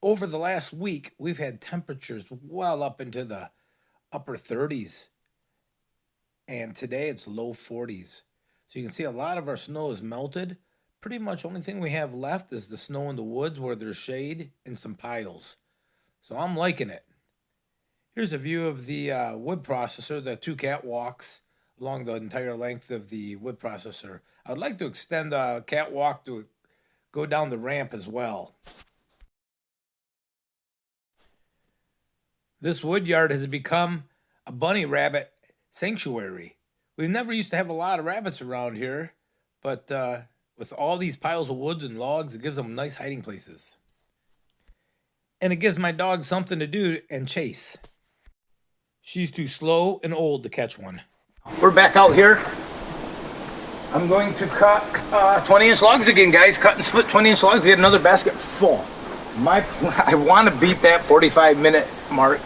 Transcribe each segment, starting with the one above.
Over the last week, we've had temperatures well up into the upper 30s, and today it's low 40s. So you can see a lot of our snow is melted. Pretty much only thing we have left is the snow in the woods where there's shade and some piles. So I'm liking it. Here's a view of the wood processor, the two catwalks along the entire length of the wood processor. I'd like to extend the catwalk to go down the ramp as well. This wood yard has become a bunny rabbit sanctuary. We've never used to have a lot of rabbits around here, but with all these piles of wood and logs, it gives them nice hiding places. And it gives my dog something to do and chase. She's too slow and old to catch one. We're back out here. I'm going to cut 20-inch logs again, guys. Cut and split 20-inch logs. Get another basket full. I want to beat that 45-minute mark.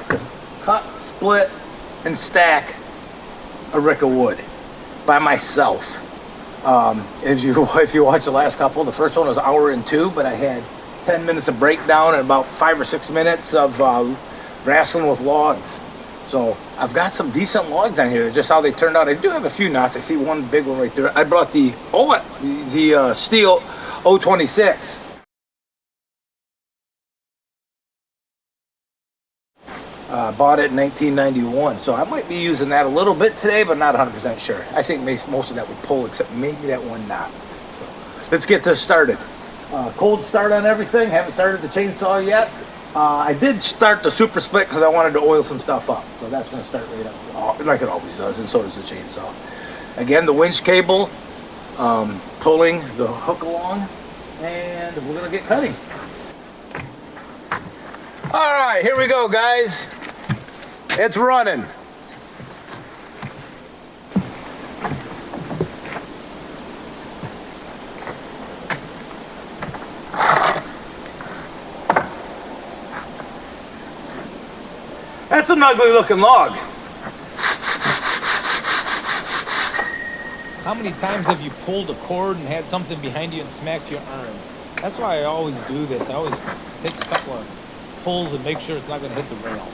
Cut, split, and stack a rick of wood by myself. If you watch the last couple, the first one was an hour and 2, but I had 10 minutes of breakdown and about 5 or 6 minutes of wrestling with logs. So I've got some decent logs on here, just how they turned out. I do have a few knots. I see one big one right there. I brought the stihl 026. Bought it in 1991, so I might be using that a little bit today, but not 100% sure. I think most of that would pull, except maybe that one knot. So let's get this started. Cold start on everything. Haven't started the chainsaw yet. I did start the super split because I wanted to oil some stuff up, so that's going to start right up, like it always does, and so does the chainsaw. Again, the winch cable, pulling the hook along, and we're going to get cutting. All right, here we go, guys. It's running. That's an ugly looking log. How many times have you pulled a cord and had something behind you and smacked your arm? That's why I always do this. I always take a couple of pulls and make sure it's not going to hit the rail.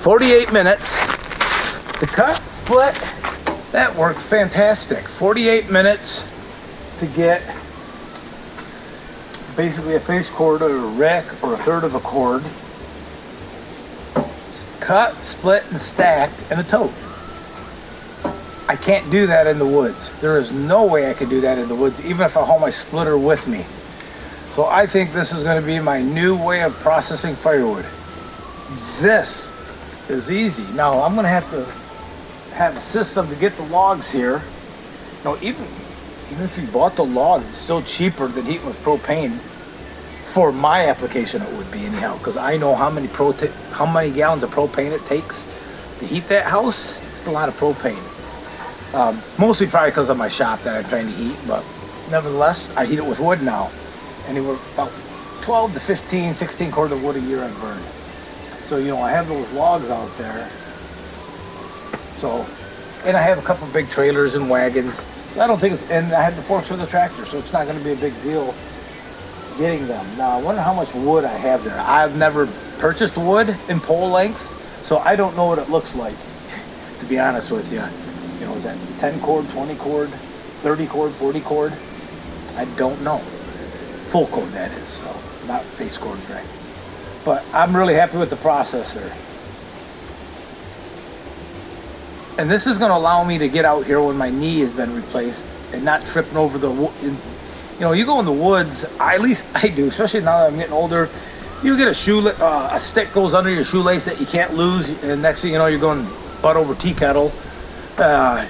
48 minutes to cut, split. That worked fantastic. 48 minutes to get basically a face cord or a rick or a third of a cord. Cut, split, and stacked in a tote. I can't do that in the woods. There is no way I could do that in the woods, even if I haul my splitter with me. So I think this is going to be my new way of processing firewood. This is easy. Now I'm going to have a system to get the logs here. You know, even if you bought the logs, it's still cheaper than heating with propane. For my application, it would be anyhow, because I know how many gallons of propane it takes to heat that house. It's a lot of propane. Mostly probably because of my shop that I'm trying to heat, but nevertheless, I heat it with wood now. Anywhere about 12 to 15, 16 cords of wood a year I've burned. So, you know, I have those logs out there. So, and I have a couple big trailers and wagons. So I don't think it's, and I have the forks for the tractor, so it's not going to be a big deal getting them. Now, I wonder how much wood I have there. I've never purchased wood in pole length, so I don't know what it looks like, to be honest with you. You know, is that 10 cord, 20 cord, 30 cord, 40 cord? I don't know. Full cord, that is, so not face cord, right? But I'm really happy with the processor. And this is going to allow me to get out here when my knee has been replaced and not tripping over the wood. You know, you go in the woods, at least I do, especially now that I'm getting older. You get a stick goes under your shoelace that you can't lose, and next thing you know, you're going butt over tea kettle,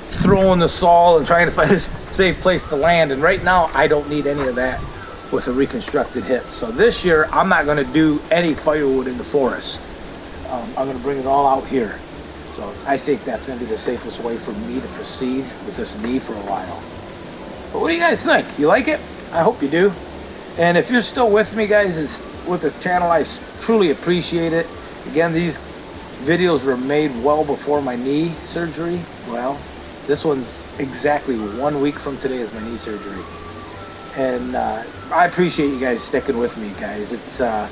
throwing the saw and trying to find a safe place to land. And right now, I don't need any of that with a reconstructed hip. So this year, I'm not going to do any firewood in the forest. I'm going to bring it all out here. So I think that's going to be the safest way for me to proceed with this knee for a while. But what do you guys think? You like it? I hope you do. And if you're still with me, guys, with the channel, I truly appreciate it. Again, these videos were made well before my knee surgery. Well, this one's exactly 1 week from today is my knee surgery. And I appreciate you guys sticking with me, guys. It's I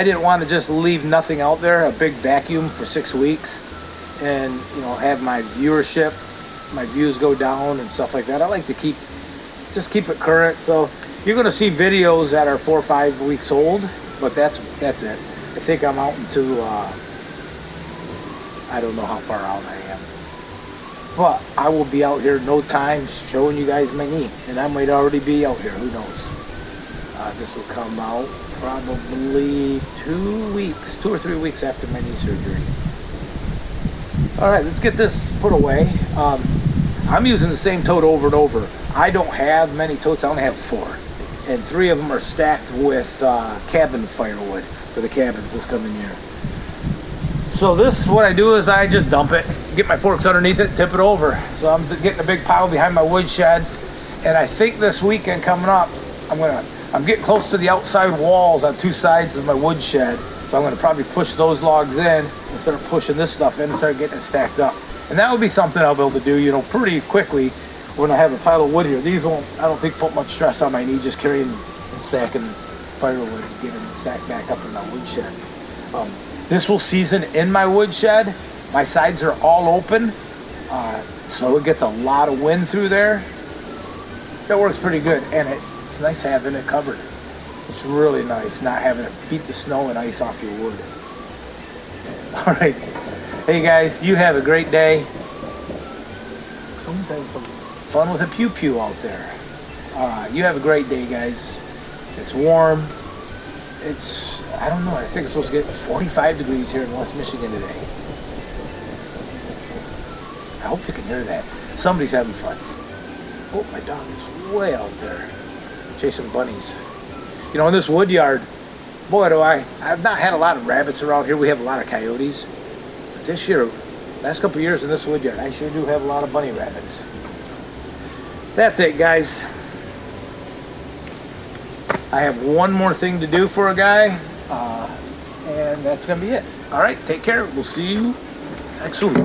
didn't want to just leave nothing out there, a big vacuum for 6 weeks, and you know, have my viewership, my views go down and stuff like that. I like to keep it current. So you're going to see videos that are 4 or 5 weeks old, but that's it. I think I'm out into I don't know how far out I am, but I will be out here no time showing you guys my knee, and I might already be out here, who knows. This will come out probably 2 or 3 weeks after my knee surgery. All right, let's get this put away. I'm using the same tote over and over. I don't have many totes, I only have 4. And 3 of them are stacked with cabin firewood for the cabins this coming year. So this, what I do is I just dump it, get my forks underneath it, tip it over. So I'm getting a big pile behind my wood shed. And I think this weekend coming up, I'm getting close to the outside walls on 2 sides of my wood shed. So I'm gonna probably push those logs in instead of pushing this stuff in and start getting it stacked up. And that would be something I'll be able to do, you know, pretty quickly when I have a pile of wood here. These won't, I don't think, put much stress on my knee, just carrying and stacking firewood and getting it stacked back up in my wood shed. This will season in my wood shed. My sides are all open, so it gets a lot of wind through there. That works pretty good, and it's nice having it covered. It's really nice not having to beat the snow and ice off your wood. All right. Hey guys, you have a great day. Someone's having some fun with a pew-pew out there. You have a great day, guys. It's warm. It's, I don't know, I think it's supposed to get 45 degrees here in West Michigan today. I hope you can hear that. Somebody's having fun. Oh, my dog is way out there chasing bunnies. You know, in this wood yard, boy, I've not had a lot of rabbits around here. We have a lot of coyotes. But this year, last couple of years in this wood yard, I sure do have a lot of bunny rabbits. That's it, guys. I have one more thing to do for a guy, and that's going to be it. All right, take care. We'll see you next week.